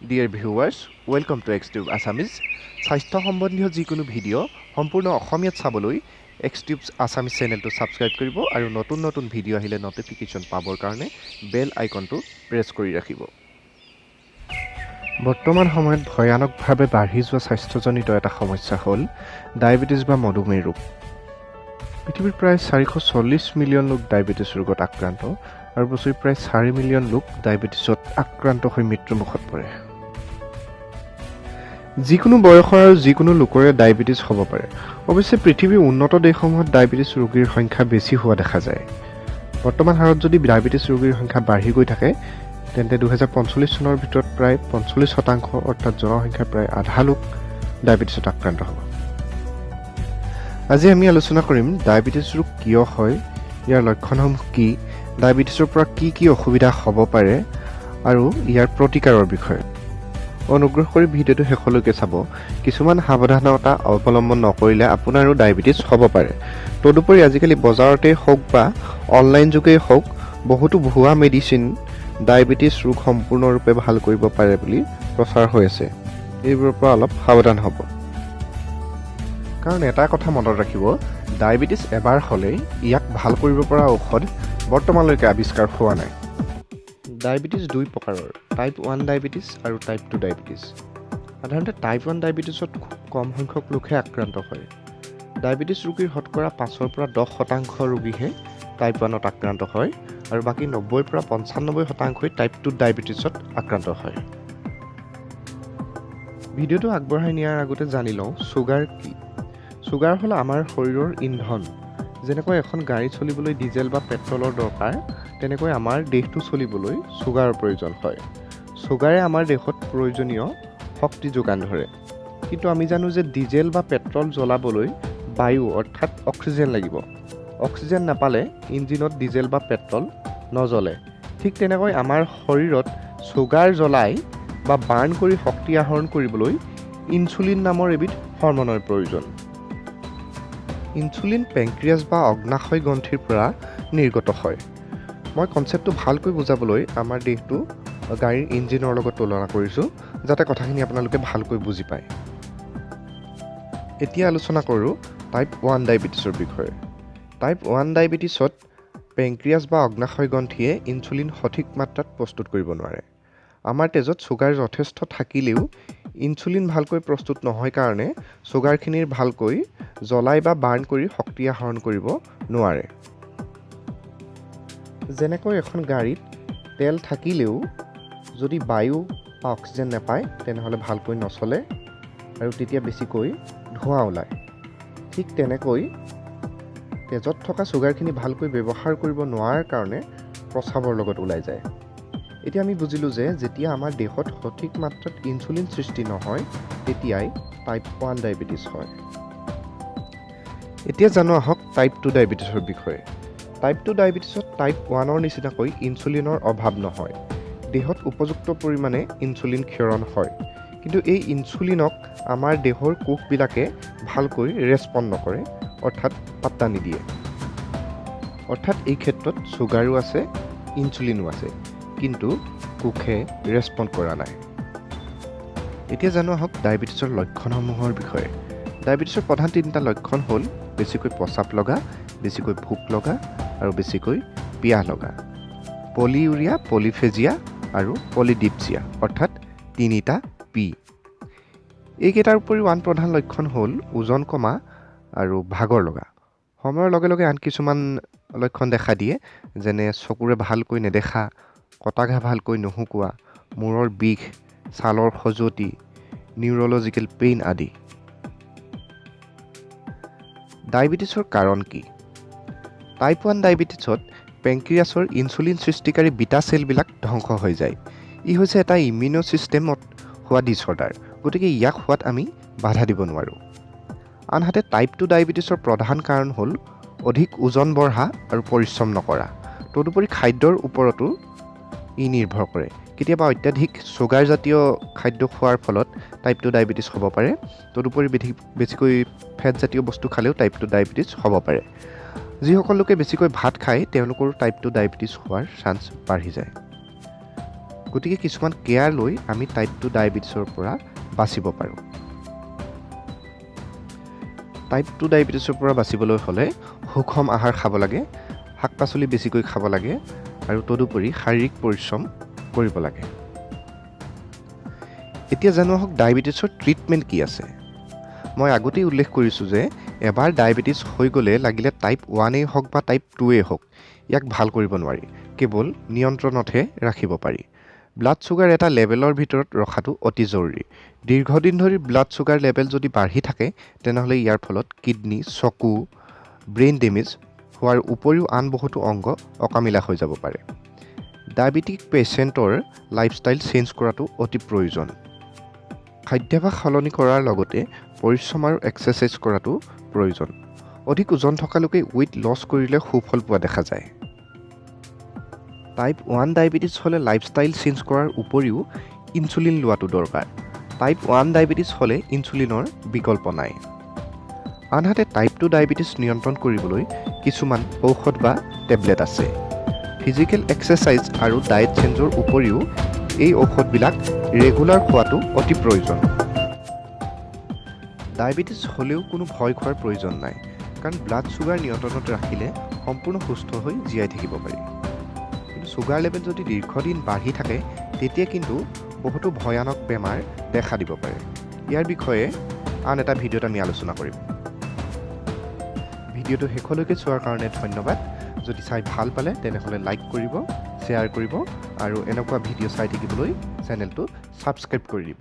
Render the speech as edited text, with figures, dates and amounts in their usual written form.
Dear viewers, welcome to XTube Assamese. স্বাস্থ্য সম্বন্ধীয় যিকোনো ভিডিঅ' সম্পূৰ্ণ অসমীয়াত চাবলৈ XTube Assamese চেনেলটো ছাবস্ক্ৰাইব কৰিব আৰু নতুন নতুন ভিডিঅ' আহিলে নটিফিকেশ্যন পাবৰ কাৰণে বেল আইকনটো প্ৰেছ কৰি ৰাখিব। বৰ্তমান সময়ত ভয়ানকভাৱে বাঢ়ি যোৱা স্বাস্থ্যজনিত এটা সমস্যা হ'ল ডায়েবেটিছ বা মধুমেহ ৰোগ। পৃথিৱীৰ প্ৰায় 440 মিলিয়ন লোক ডায়েবেটিছ ৰোগত আক্ৰান্ত আৰু বছৰি প্ৰায় 4 মিলিয়ন লোক ডায়েবেটিছত আক্ৰান্ত হৈ মৃত্যুমুখত পৰে। যিকোনো বয়সৰ আৰু যিকোনো লোকৰে ডায়েবেটিছ হ'ব পাৰে। অৱশ্যে পৃথিৱীৰ উন্নত দেশসমূহত ডায়েবেটিছ ৰোগীৰ সংখ্যা বেছি হোৱা দেখা যায়। বৰ্তমান হাৰত যদি ডায়েবেটিছ ৰোগীৰ সংখ্যা বাঢ়ি গৈ থাকে তেন্তে 2045 চনৰ ভিতৰত প্ৰায় 45% অৰ্থাৎ জনসংখ্যাৰ প্ৰায় আধা লোক ডায়েবেটিছত আক্ৰান্ত হ'ব। আজি আমি আলোচনা কৰিম ডায়েবেটিছ ৰোগ কিয় হয়, ইয়াৰ লক্ষণসমূহ কি, ডায়েবেটিছৰ পৰা কি কি অসুবিধা হ'ব পাৰে আৰু ইয়াৰ প্ৰতিকাৰৰ বিষয়ে। অনুগ্ৰহ কৰি ভিডিঅ'টো শেষলৈকে চাব। কিছুমান সাৱধানতা অৱলম্বন নকৰিলে আপোনাৰো ডায়েবেটিছ হ'ব পাৰে। তদুপৰি আজিকালি বজাৰতেই হওক বা অনলাইন যোগেই হওক বহুতো ভুৱা মেডিচিন ডায়েবেটিছ ৰোগ সম্পূৰ্ণৰূপে ভাল কৰিব পাৰে বুলি প্ৰচাৰ হৈ আছে। এইবোৰৰ পৰা অলপ সাৱধান হ'ব। কাৰণ এটা কথা মনত ৰাখিব, ডায়েবেটিছ এবাৰ হ'লেই ইয়াক ভাল কৰিব পৰা ঔষধ বৰ্তমানলৈকে আৱিষ্কাৰ হোৱা নাই। ডায়েবেটিছ দুই প্ৰকাৰৰ, টাইপ 1 ডায়েবেটিছ আৰু টাইপ 2 ডায়েবেটিছ। সাধাৰণতে টাইপ 1 ডায়েবেটিছত খুব কম সংখ্যক লোকহে আক্ৰান্ত হয়। ডায়েবেটিছ ৰোগীৰ শতকৰা 5 পৰা 10% ৰোগীহে টাইপ 1ত আক্ৰান্ত হয় আৰু বাকী 90 পৰা 95% টাইপ 2 ডায়েবেটিছত আক্ৰান্ত হয়। ভিডিঅ'টো আগবঢ়াই নিয়াৰ আগতে জানি লওঁ ছুগাৰ কি। ছুগাৰ হ'ল আমাৰ শৰীৰৰ ইন্ধন। যেনেকৈ এখন গাড়ী চলিবলৈ ডিজেল বা পেট্ৰলৰ দৰকাৰ, তেনেকৈ আমাৰ দেহটো চলিবলৈ ছুগাৰৰ প্ৰয়োজন হয়। ছুগাৰে আমাৰ দেহত প্ৰয়োজনীয় শক্তি যোগান ধৰে। কিন্তু আমি জানো যে ডিজেল বা পেট্ৰল জ্বলাবলৈ বায়ু অৰ্থাৎ অক্সিজেন লাগিব। অক্সিজেন নাপালে ইঞ্জিনত ডিজেল বা পেট্ৰল নজ্বলে। ঠিক তেনেকৈ আমাৰ শৰীৰত ছুগাৰ জ্বলাই বা বাৰ্ণ কৰি শক্তি আহৰণ কৰিবলৈ ইনচুলিন নামৰ এবিধ হৰমনৰ প্ৰয়োজন। ইনচুলিন পেংক্ৰিয়াছ বা অগ্নাশয় গ্ৰন্থিৰ পৰা নিৰ্গত হয়। মই কনচেপ্টটো ভালকৈ বুজাবলৈ আমাৰ দেহটো গাড়ীৰ ইঞ্জিনৰ লগত তুলনা কৰিছোঁ, যাতে কথাখিনি আপোনালোকে ভালকৈ বুজি পায়। এতিয়া আলোচনা কৰোঁ টাইপ 1 ডায়েবেটিছৰ বিষয়ে। টাইপ 1 ডায়েবেটিছত পেংক্ৰিয়াছ বা অগ্নাশয় গ্ৰন্থিয়ে ইনচুলিন সঠিক মাত্ৰাত প্ৰস্তুত কৰিব নোৱাৰে। আমাৰ তেজত ছুগাৰ যথেষ্ট থাকিলেও ইনচুলিন ভালকৈ প্ৰস্তুত নহয় কাৰণে ছুগাৰখিনিৰ ভালকৈ জ্বলাই বা বাৰ্ণ কৰি শক্তি আহৰণ কৰিব নোৱাৰে। যেনেকৈ এখন গাড়ীত তেল থাকিলেও যদি বায়ু বা অক্সিজেন নাপায় তেনেহ'লে ভালকৈ নচলে আৰু তেতিয়া বেছিকৈ ধোঁৱা ওলায়। ঠিক তেনেকৈ তেজত থকা ছুগাৰখিনি ভালকৈ ব্যৱহাৰ কৰিব নোৱাৰাৰ কাৰণে প্ৰস্ৰাৱৰ লগত ওলাই যায়। এতিয়া আমি বুজিলোঁ যে যেতিয়া আমাৰ দেহত সঠিক মাত্ৰাত ইনচুলিন সৃষ্টি নহয় তেতিয়াই টাইপ 1 ডায়েবেটিছ হয়। এতিয়া জানো আহক টাইপ 2 ডায়েবেটিছৰ বিষয়ে। টাইপ 2 ডায়েবেটিছত টাইপ 1ৰ নিচিনাকৈ ইনচুলিনৰ অভাৱ নহয়। দেহত উপযুক্ত পৰিমাণে ইনচুলিন ক্ষৰণ হয়, কিন্তু এই ইনচুলিনক আমাৰ দেহৰ কোষবিলাকে ভালকৈ ৰেছপণ্ড নকৰে, অৰ্থাৎ পাত্তা নিদিয়ে। অৰ্থাৎ এই ক্ষেত্ৰত ছুগাৰো আছে, ইনচুলিনো আছে, কিন্তু কোষে ৰেছপণ্ড কৰা নাই। এতিয়া জানো আহক ডায়েবেটিছৰ লক্ষণসমূহৰ বিষয়ে। ডায়েবেটিছৰ প্ৰধান 3টা লক্ষণ হ'ল বেছিকৈ প্ৰস্ৰাৱ লগা, বেছিকৈ ভোক লগা আৰু বেছিকৈ পিয়াহ লগা। পলিউৰিয়া, পলিফেজিয়া আৰু পলিডিপচিয়া, অৰ্থাৎ 3টা পি। এইকেইটাৰ উপৰিও আন প্ৰধান লক্ষণ হ'ল ওজন কমা আৰু ভাগৰ লগা। সময়ৰ লগে লগে আন কিছুমান লক্ষণ দেখা দিয়ে, যেনে চকুৰে ভালকৈ নেদেখা, কটা ঘা ভালকৈ নুশুকোৱা, মূৰৰ বিষ, ছালৰ খজুৱতি, নিউৰলজিকেল পেইন আদি। ডায়েবেটিছৰ কাৰণ কি? টাইপ 1 ডায়েবেটিছত পেংক্ৰিয়াছৰ ইনচুলিন সৃষ্টিকাৰী বিটা চেলবিলাক ধ্বংস হৈ যায়। ই হৈছে এটা ইমিউন ছিষ্টেমত হোৱা ডিছঅৰ্ডাৰ, গতিকে ইয়াক হোৱাত আমি বাধা দিব নোৱাৰোঁ। আনহাতে টাইপ 2 ডায়েবেটিছৰ প্ৰধান কাৰণ হ'ল অধিক ওজন বঢ়া আৰু পৰিশ্ৰম নকৰা। তদুপৰি খাদ্যৰ ওপৰতো ই নিৰ্ভৰ কৰে। কেতিয়াবা অত্যাধিক ছুগাৰজাতীয় খাদ্য খোৱাৰ ফলত টাইপ 2 ডায়েবেটিছ হ'ব পাৰে। তদুপৰি বেছিকৈ ফেটজাতীয় বস্তু খালেও টাইপ 2 ডায়েবেটিছ হ'ব পাৰে। যিসকল লোকে বেছিকৈ ভাত খায় তেওঁলোকৰো টাইপ 2 ডায়েবেটিছ হোৱাৰ চান্স বাঢ়ি যায়। গতিকে কিছুমান কেয়াৰ লৈ আমি টাইপ 2 ডায়েবেটিছৰ পৰা বাচিব পাৰোঁ। টাইপ 2 ডায়েবেটিছৰ পৰা বাচিবলৈ হ'লে সুষম আহাৰ খাব লাগে, শাক পাচলি বেছিকৈ খাব লাগে আৰু তদুপৰি শাৰীৰিক পৰিশ্ৰম কৰিব লাগে। এতিয়া জানো আহক ডায়েবেটিছৰ ট্ৰিটমেণ্ট কি আছে। মই আগতেই উল্লেখ কৰিছোঁ যে এবাৰ ডায়েবেটিছ হৈ গ'লে লাগিলে টাইপ 1 হওক বা টাইপ 2 হওক, ইয়াক ভাল কৰিব নোৱাৰি, কেৱল নিয়ন্ত্ৰণতহে ৰাখিব পাৰি। ব্লাড চুগাৰ এটা লেভেলৰ ভিতৰত ৰখাটো অতি জৰুৰী। দীৰ্ঘদিন ধৰি ব্লাড চুগাৰ লেভেল যদি বাঢ়ি থাকে তেনেহ'লে ইয়াৰ ফলত কিডনী, চকু, ব্ৰেইন ডেমেজ হোৱাৰ উপৰিও আন বহুতো অংগ অকামিলা হৈ যাব পাৰে। ডায়েবেটিক পেচেণ্টৰ লাইফষ্টাইল চেঞ্জ কৰাটো অতি প্ৰয়োজন। খাদ্যাভ্যাস সলনি কৰাৰ লগতে পৰিশ্ৰম আৰু এক্সাৰচাইজ কৰাটো প্ৰয়োজন। অধিক ওজন থকা লোকে ৱেইট লছ কৰিলে সুফল পোৱা দেখা যায়। টাইপ 1 ডায়েবেটিছ হ'লে লাইফষ্টাইল চেঞ্জ কৰাৰ উপৰিও ইনচুলিন লোৱাটো দৰকাৰ। টাইপ 1 ডায়েবেটিছ হ'লে ইনচুলিনৰ বিকল্প নাই। আনহাতে টাইপ 2 ডায়েবেটিছ নিয়ন্ত্ৰণ কৰিবলৈ কিছুমান ঔষধ বা টেবলেট আছে। ফিজিকেল এক্সাৰচাইজ আৰু ডায়েট চেঞ্জৰ উপৰিও এই ঔষধবিলাক ৰেগুলাৰ খোৱাটো অতি প্ৰয়োজন। ডায়েবেটিছ হ'লেও কোনো ভয় খোৱাৰ প্ৰয়োজন নাই, কাৰণ ব্লাড চুগাৰ নিয়ন্ত্ৰণত ৰাখিলে সম্পূৰ্ণ সুস্থ হৈ জীয়াই থাকিব পাৰি। কিন্তু চুগাৰ লেভেল যদি দীৰ্ঘদিন বাঢ়ি থাকে তেতিয়া কিন্তু বহুতো ভয়ানক বেমাৰ দেখা দিব পাৰে। ইয়াৰ বিষয়ে আন এটা ভিডিঅ'ত আমি আলোচনা কৰিম। ভিডিঅ'টো শেষলৈকে চোৱাৰ কাৰণে ধন্যবাদ। যদি চাই ভাল পালে তেনেহ'লে লাইক কৰিব, শ্বেয়াৰ কৰিব আৰু এনেকুৱা ভিডিঅ' চাই থাকিবলৈ চেনেলটো ছাবস্ক্ৰাইব কৰি দিব।